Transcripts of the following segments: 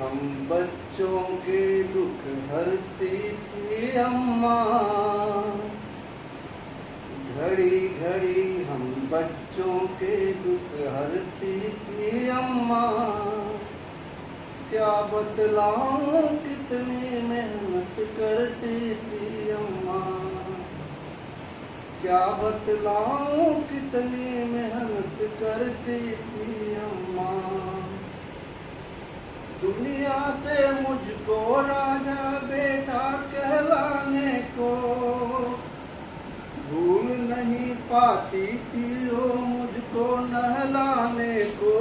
हम बच्चों के दुख हरती थी अम्मा। घड़ी घड़ी हम बच्चों के दुख हरती थी अम्मा। क्या बतलाऊं कितनी मेहनत करती थी अम्मा। क्या बतलाऊं कितनी मेहनत करती थी अम्मा। दुनिया से मुझको राजा बेटा कहलाने को भूल नहीं पाती थी वो मुझको नहलाने को।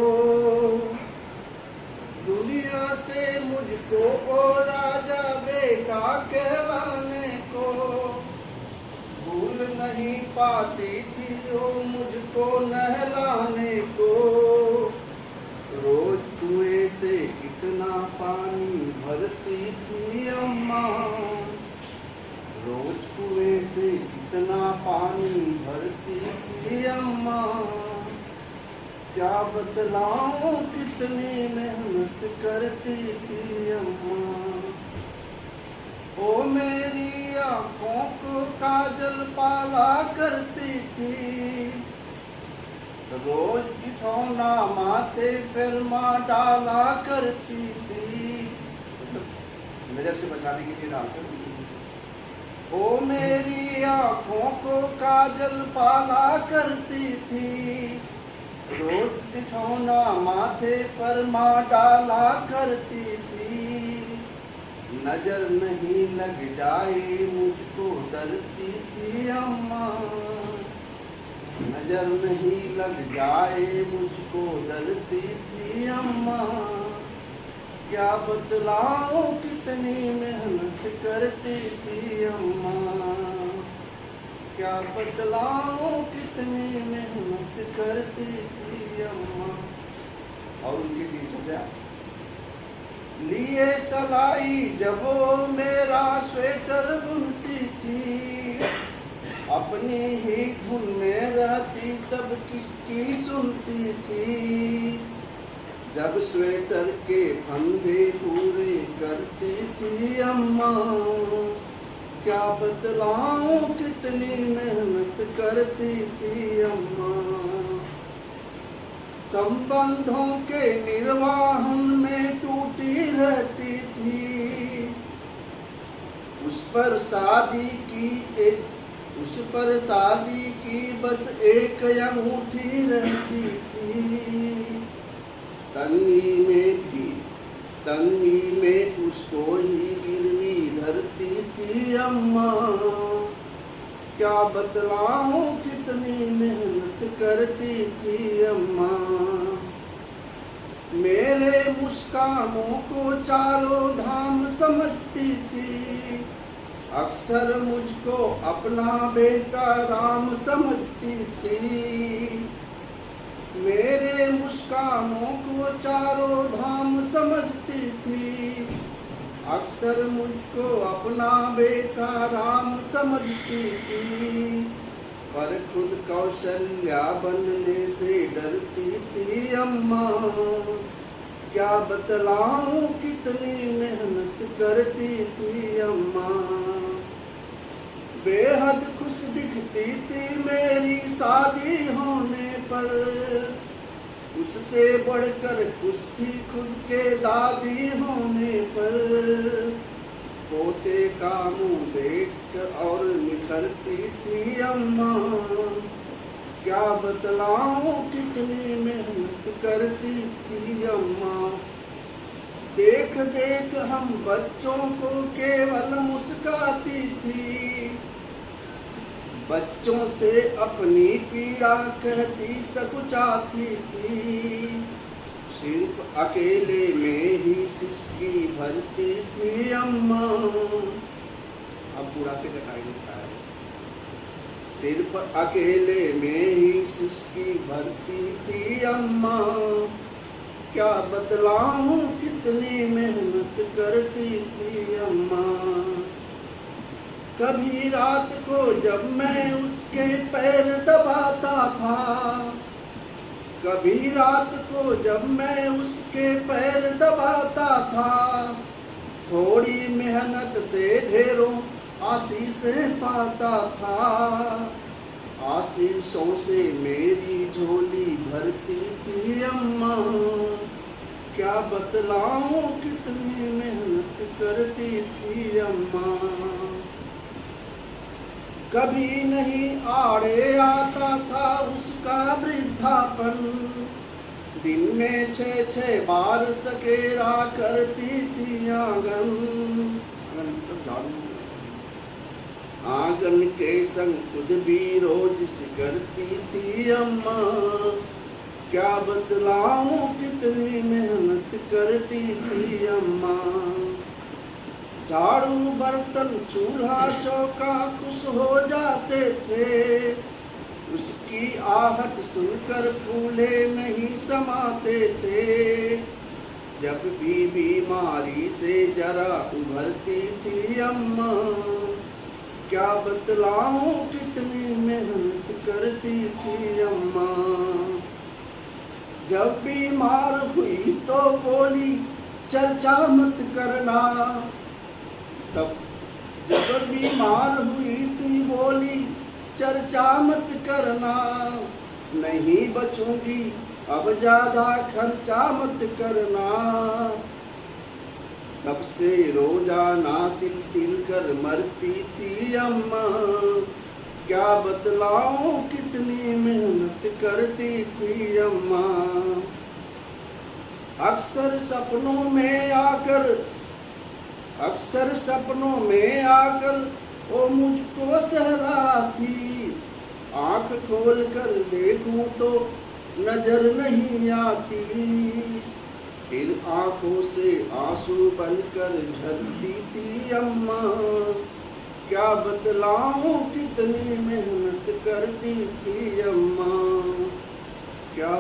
दुनिया से मुझको ओ राजा बेटा कहलाने को भूल नहीं पाती थी वो मुझको नहलाने को। रोज कुएं से कितना पानी भरती थी अम्मा। रोज कुएं से कितना पानी भरती थी अम्मा। क्या बतलाऊं कितनी मेहनत करती थी अम्मा। ओ मेरी आँखों को काजल पाला करती थी। रोज बिछौना माथे पर माँ डाला करती थी। नजर से बचाने के लिए डालते। ओ मेरी आँखों को काजल पाला करती थी। रोज बिछौना माथे पर माँ डाला करती थी। नजर नहीं लग जाए मुझको डरती थी अम्मा। नजर नहीं लग जाए मुझको डरती थी अम्मा। क्या बतलाऊं कितनी मेहनत करती थी अम्मा। क्या बतलाऊं कितनी मेहनत करती थी अम्मा। और उनकी दिनचर्या लिए सलाई जब वो मेरा स्वेटर बुनती थी। अपनी ही धुन में रहती तब किसकी सुनती थी। जब स्वेटर के फंदे पूरे करती थी अम्मा। क्या बतलाऊं कितनी मेहनत करती थी अम्मा। संबंधों के निर्वाहन में टूटी रहती थी। उस पर शादी की बस एक अंगूठी रहती थी। तंगी में उसको ही गिरवी धरती थी अम्मा। क्या बतलाऊं कितनी मेहनत करती थी अम्मा। मेरे मुस्कानों को चारों धाम समझती थी। अक्सर मुझको अपना बेटा राम समझती थी। मेरे मुस्कानों को चारों धाम समझती थी। अक्सर मुझको अपना बेटा राम समझती थी। पर खुद कौशल्या बनने से डरती थी अम्मा। क्या बतलाऊं कितनी मेहनत करती थी अम्मा। बेहद खुश दिखती थी मेरी शादी होने पर। उससे बढ़कर खुश थी खुद के दादी होने पर। पोते का मुंह देख और निखरती थी अम्मा। क्या बतलाऊं कितनी मेहनत करती थी अम्मा। देख देख हम बच्चों को केवल मुस्काती थी। बच्चों से अपनी पीड़ा कहती सकुचाती थी। सिर्फ अकेले में ही सिसकी भरती थी अम्मा। अब बुढ़ापे का टाइम होता है। सिर्फ अकेले में ही सिसकी भरती थी अम्मा। क्या बतलाऊं कितनी मेहनत करती थी अम्मा। कभी रात को जब मैं उसके पैर दबाता था। कभी रात को जब मैं उसके के पैर दबाता था। थोड़ी मेहनत से ढेरों आशीषें पाता था। आशीषों से मेरी झोली भरती थी अम्मा। क्या बतलाऊं कितनी मेहनत करती थी अम्मा। कभी नहीं आड़े आता था उसका वृद्धापन। दिन में 6-6 बार सकेरा करती थी आंगन। आंगन के संग खुद भी रोज करती थी अम्मा। क्या बतलाऊं कितनी मेहनत करती थी अम्मा। झाड़ू बर्तन चूल्हा चौका खुश हो जाते थे। उसकी आहट सुनकर फूले नहीं समाते थे। जब भी बीमारी से जरा उभरती थी अम्मा। क्या बतलाऊं कितनी मेहनत करती थी अम्मा। जब बीमार हुई तो बोली चर्चा मत करना। तब जब बीमार हुई थी बोली चर्चा मत करना। नहीं बचूंगी अब ज्यादा खर्चा मत करना। तब से रोजाना तिल तिल कर मरती थी अम्मा। क्या बतलाऊं कितनी मेहनत करती थी अम्मा। अक्सर सपनों में आकर वो मुझको सहलाती। आंख खोल कर देखूं तो नजर नहीं आती। फिर आंखों से आंसू बनकर झरती थी अम्मा। क्या बतलाऊं कितनी मेहनत करती थी अम्मा। क्या